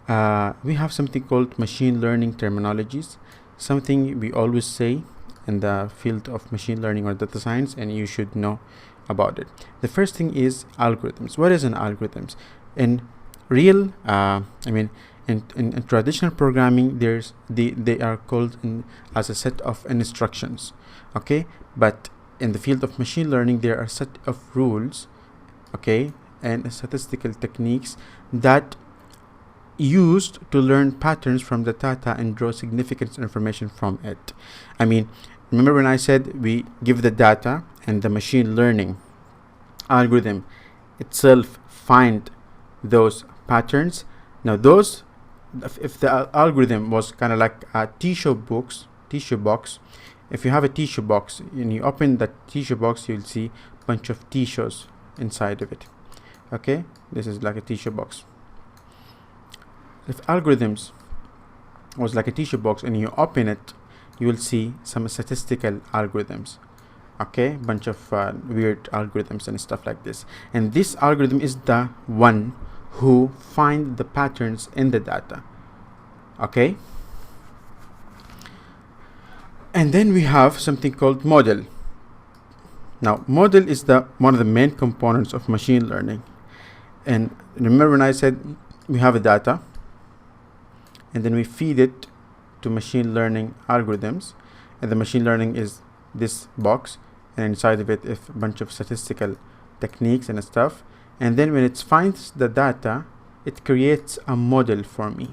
we have something called machine learning terminologies, something we always say in the field of machine learning or data science, and you should know about it. The first thing is algorithms. What is an algorithms? In real, in traditional programming, they are called as a set of instructions, okay? But in the field of machine learning, there are a set of rules, okay, and statistical techniques that used to learn patterns from the data and draw significant information from it. I mean, remember when I said we give the data and the machine learning algorithm itself find those patterns? Now those, if the algorithm was kind of like a tissue box, if you have a tissue box and you open that tissue box, you'll see a bunch of tissues inside of it. Okay, this is like a tissue box. If algorithms was like a tissue box and you open it, you will see some statistical algorithms, okay, bunch of weird algorithms and stuff like this. And this algorithm is the one who find the patterns in the data, okay. And then we have something called model. Now model is one of the main components of machine learning. And remember when I said we have a data and then we feed it to machine learning algorithms, and the machine learning is this box, and inside of it is a bunch of statistical techniques and stuff. And then when it finds the data, it creates a model for me,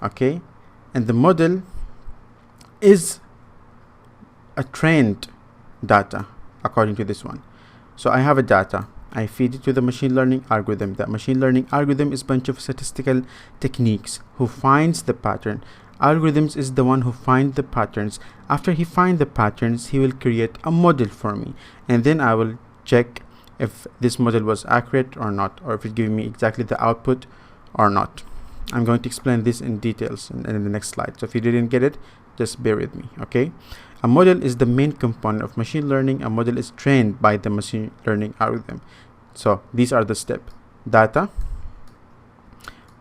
okay. And the model is a trained data according to this one. So I have a data, I feed it to the machine learning algorithm. That machine learning algorithm is a bunch of statistical techniques who finds the pattern. Algorithms is the one who finds the patterns. After he finds the patterns, he will create a model for me, and then I will check if this model was accurate or not, or if it gives me exactly the output or not. I'm going to explain this in details in the next slide. So if you didn't get it, just bear with me, okay. A model is the main component of machine learning. A model is trained by the machine learning algorithm. So these are the steps: data,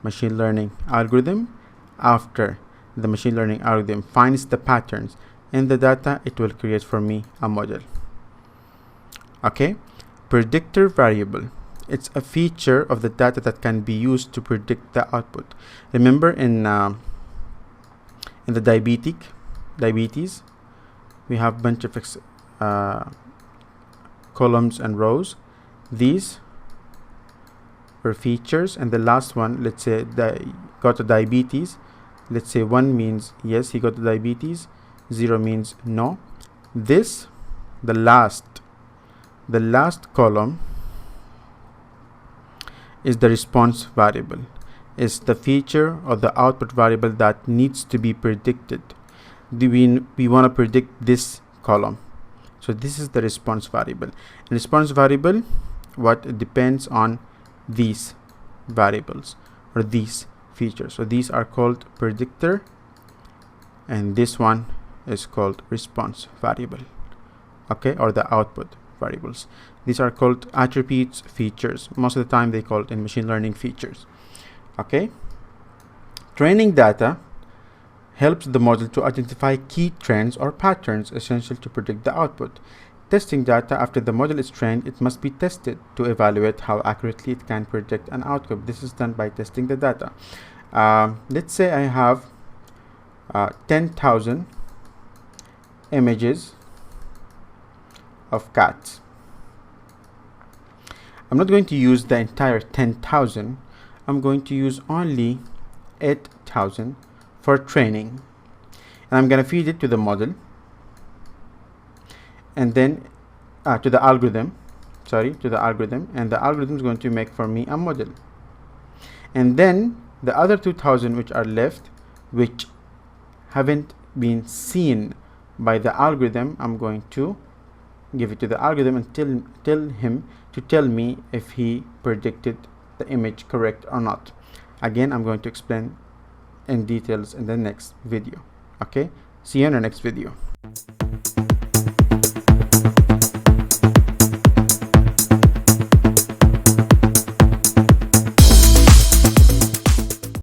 machine learning algorithm. After the machine learning algorithm finds the patterns in the data, it will create for me a model, okay. Predictor variable, it's a feature of the data that can be used to predict the output. Remember in the diabetes, we have a bunch of columns and rows. These were features, and the last one, let's say got a diabetes. Let's say 1 means yes, he got the diabetes, 0 means no. This, the last column is the response variable, is the feature or the output variable that needs to be predicted. We want to predict this column, so this is the response variable. Response variable, what depends on these variables or these features. So these are called predictor, and this one is called response variable, okay, or the output variables. These are called attributes, features. Most of the time they call it in machine learning features, okay. Training data helps the model to identify key trends or patterns essential to predict the output. Testing data, after the model is trained, it must be tested to evaluate how accurately it can predict an outcome. This is done by testing the data. Let's say I have 10,000 images of cats. I'm not going to use the entire 10,000. I'm going to use only 8,000 for training, and I'm going to feed it to the model, and then to the algorithm, and the algorithm is going to make for me a model. And then the other 2,000 which are left, which haven't been seen by the algorithm, I'm going to give it to the algorithm and tell him to tell me if he predicted the image correct or not. Again, I'm going to explain in details in the next video, okay. See you in the next video.